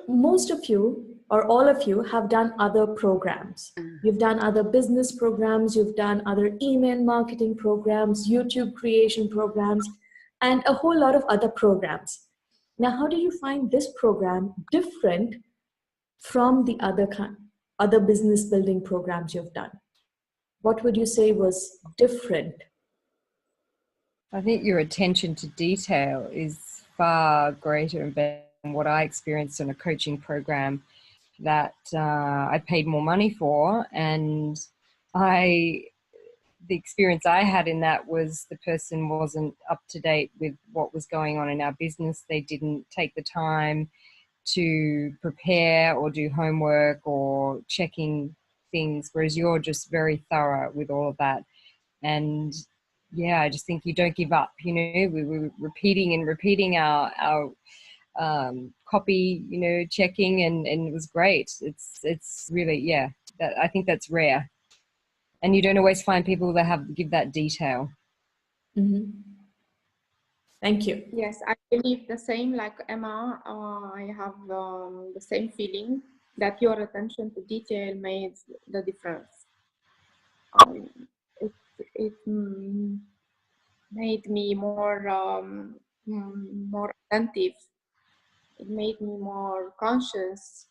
most of you or all of you have done other programs. You've done other business programs, you've done other email marketing programs, YouTube creation programs, and a whole lot of other programs. Now, how do you find this program different from the other business building programs you've done? What would you say was different? I think your attention to detail is far greater and better than what I experienced in a coaching program that I paid more money for. And the experience I had in that was the person wasn't up to date with what was going on in our business. They didn't take the time to prepare or do homework or checking things, whereas you're just very thorough with all of that. And yeah, I just think you don't give up. You know, we were repeating our copy, you know, checking, and it was great. It's really, yeah, I think that's rare. And you don't always find people that give that detail. Mm-hmm. Thank you. Yes, I believe the same like Emma. I have the same feeling that your attention to detail made the difference. It made me more attentive. It made me more conscious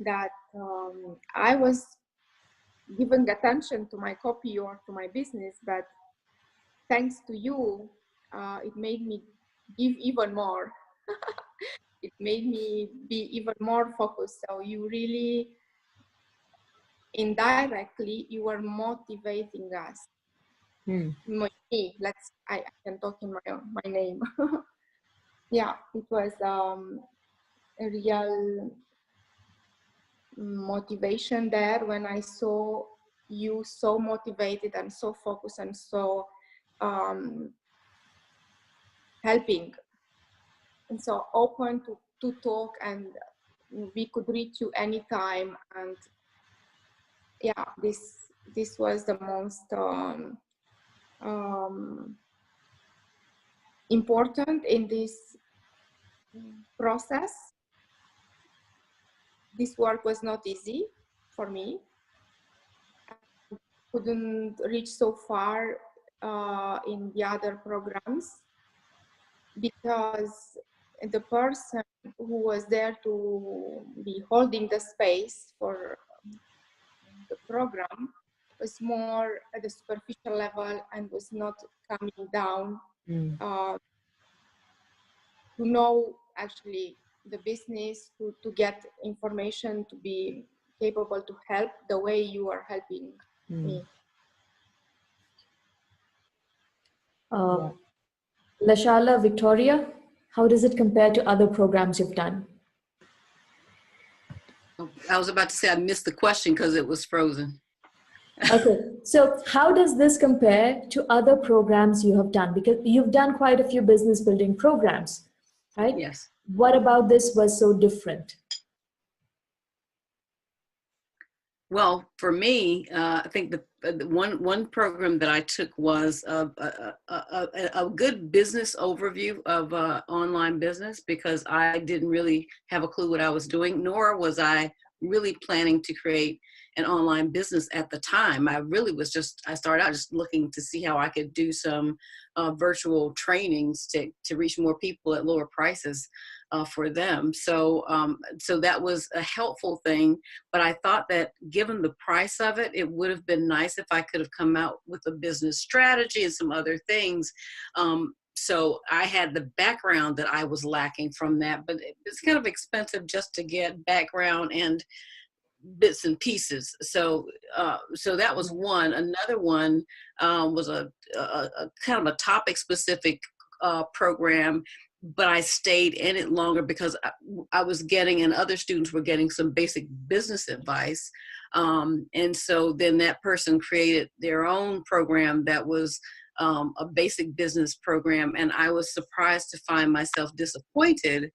that I was giving attention to my copy or to my business, but thanks to you, it made me give even more. It made me be even more focused. So you really, indirectly, you were motivating us. Me, I can talk in my name. Yeah, it was a real motivation there when I saw you so motivated and so focused and so helping and so open to talk, and we could reach you anytime. And yeah, this was the most important in this process. This work was not easy for me. I couldn't reach so far in the other programs because the person who was there to be holding the space for the program was more at the superficial level and was not coming down to know actually the business, to get information, to be capable to help the way you are helping me. Lashala, Victoria, how does it compare to other programs you've done? I was about to say I missed the question because it was frozen. Okay, so how does this compare to other programs you have done? Because you've done quite a few business building programs, right? Yes. What about this was so different? Well, for me, I think the one program that I took was a good business overview of online business, because I didn't really have a clue what I was doing, nor was I really planning to create an online business at the time. I really was I started out just looking to see how I could do some virtual trainings to reach more people at lower prices for them. So that was a helpful thing, but I thought that given the price of it, it would have been nice if I could have come out with a business strategy and some other things. So I had the background that I was lacking from that, but it's kind of expensive just to get background and bits and pieces. So that was one. Another one was a kind of a topic specific program, but I stayed in it longer because I was getting, and other students were getting, some basic business advice. And so then that person created their own program that was a basic business program. And I was surprised to find myself disappointed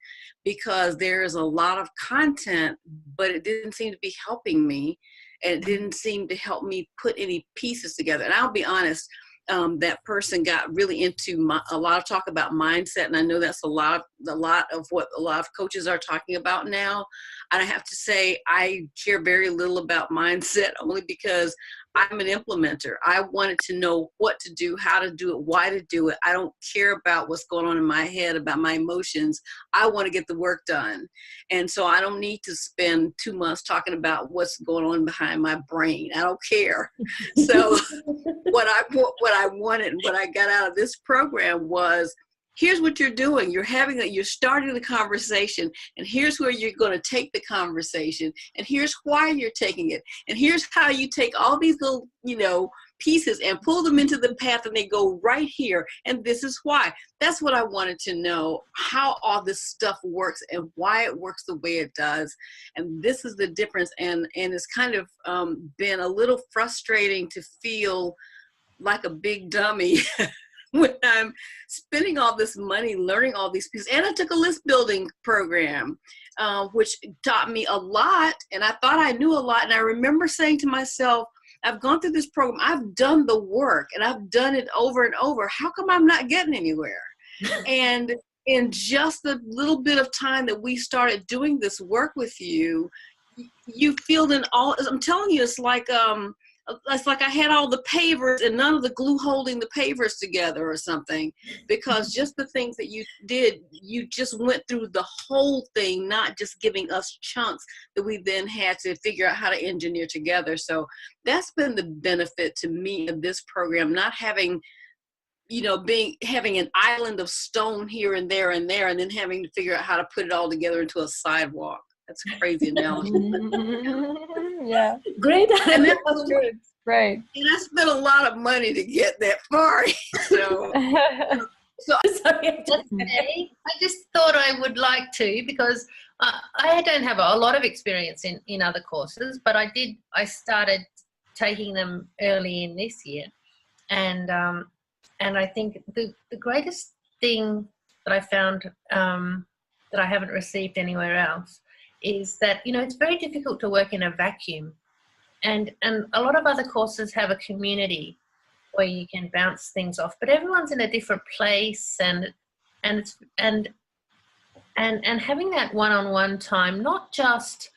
because there's a lot of content, but it didn't seem to be helping me. And it didn't seem to help me put any pieces together. And I'll be honest, that person got really into a lot of talk about mindset, and I know that's a lot of what a lot of coaches are talking about now. And I have to say, I care very little about mindset, only because I'm an implementer. I wanted to know what to do, how to do it, why to do it. I don't care about what's going on in my head, about my emotions. I want to get the work done. And so I don't need to spend 2 months talking about what's going on behind my brain. I don't care. So what I wanted and what I got out of this program was, here's what you're doing. You're starting the conversation, and here's where you're going to take the conversation, and here's why you're taking it, and here's how you take all these little, pieces and pull them into the path, and they go right here, and this is why. That's what I wanted to know, how all this stuff works and why it works the way it does. And this is the difference. And it's kind of been a little frustrating to feel like a big dummy when I'm spending all this money learning all these pieces. And I took a list building program, which taught me a lot, and I thought I knew a lot. And I remember saying to myself, I've gone through this program, I've done the work, and I've done it over and over. How come I'm not getting anywhere? And in just the little bit of time that we started doing this work with you, you feel I'm telling you, it's like I had all the pavers and none of the glue holding the pavers together or something, because just the things that you did, you just went through the whole thing, not just giving us chunks that we then had to figure out how to engineer together. So that's been the benefit to me of this program, not having, having an island of stone here and there, and then having to figure out how to put it all together into a sidewalk. That's a crazy analogy. Yeah. Great. And That's good. Great. And I spent a lot of money to get that far. So Sorry. Okay. I just thought I would like to, because I don't have a lot of experience in other courses, but I started taking them early in this year. And I think the greatest thing that I found that I haven't received anywhere else is that, it's very difficult to work in a vacuum. And a lot of other courses have a community where you can bounce things off, but everyone's in a different place, and having that one-on-one time, not just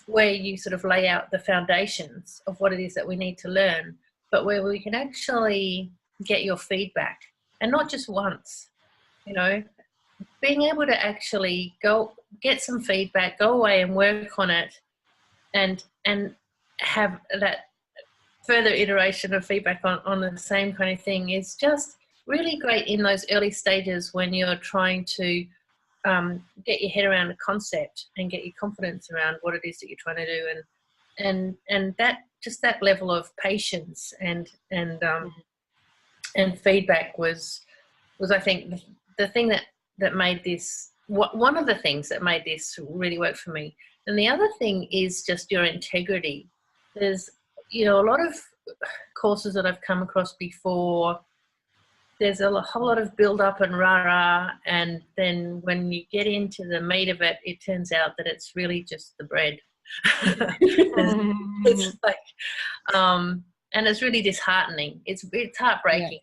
where you sort of lay out the foundations of what it is that we need to learn, but where we can actually get your feedback, and not just once, being able to actually go get some feedback, go away and work on it, and have that further iteration of feedback on the same kind of thing is just really great in those early stages when you're trying to get your head around a concept and get your confidence around what it is that you're trying to do, and that just that level of patience and feedback was I think the thing that made this, one of the things that made this really work for me. And the other thing is just your integrity. There's, a lot of courses that I've come across before, there's a whole lot of build up and rah-rah, and then when you get into the meat of it, it turns out that it's really just the bread. It's like, and it's really disheartening. It's heartbreaking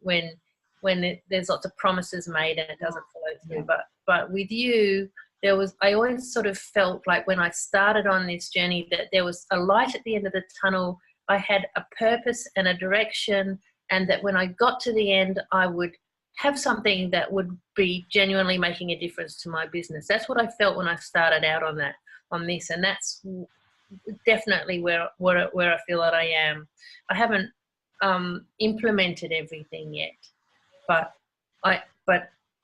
when there's lots of promises made and it doesn't follow through. But with you, I always sort of felt like when I started on this journey that there was a light at the end of the tunnel. I had a purpose and a direction, and that when I got to the end, I would have something that would be genuinely making a difference to my business. That's what I felt when I started out on this, and that's definitely where I feel that I am. I haven't implemented everything yet, but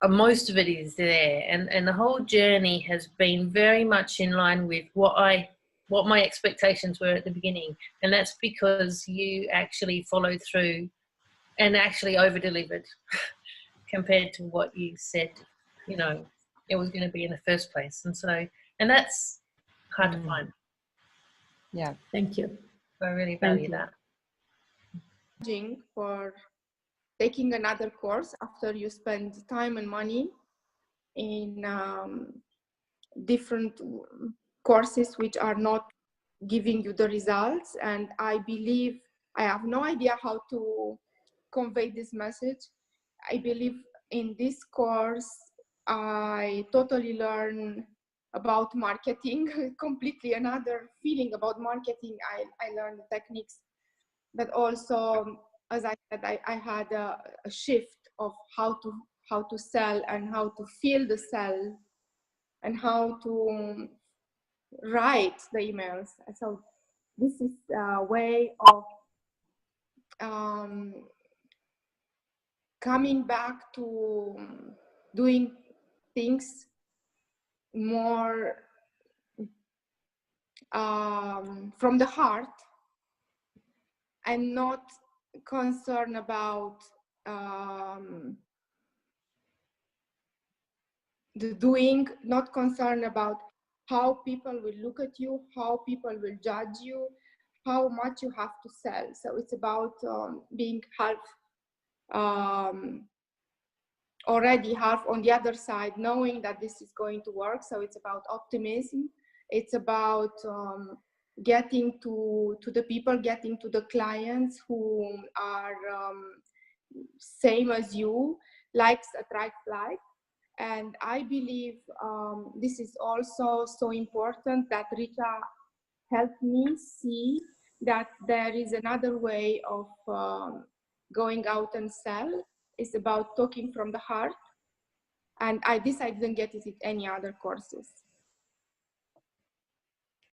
most of it is there, and the whole journey has been very much in line with what my expectations were at the beginning, and that's because you actually followed through and actually over-delivered compared to what you said, it was going to be in the first place. And that's hard to find. Yeah. Thank you. I really value that. For taking another course after you spend time and money in different courses which are not giving you the results. And I believe I have no idea how to convey this message. I believe in this course, I totally learn about marketing, completely another feeling about marketing. I learned the techniques, but also, as I said, I had a shift of how to sell and how to feel the sell and how to write the emails. So this is a way of coming back to doing things more from the heart and not concerned about the doing, not concerned about how people will look at you, how people will judge you, how much you have to sell. So it's about being half already half on the other side, knowing that this is going to work. So it's about optimism. It's about getting to the people, getting to the clients who are same as you, likes attract like. And I believe this is also so important that Rita helped me see that there is another way of going out and sell. It's about talking from the heart. And I didn't get it in any other courses.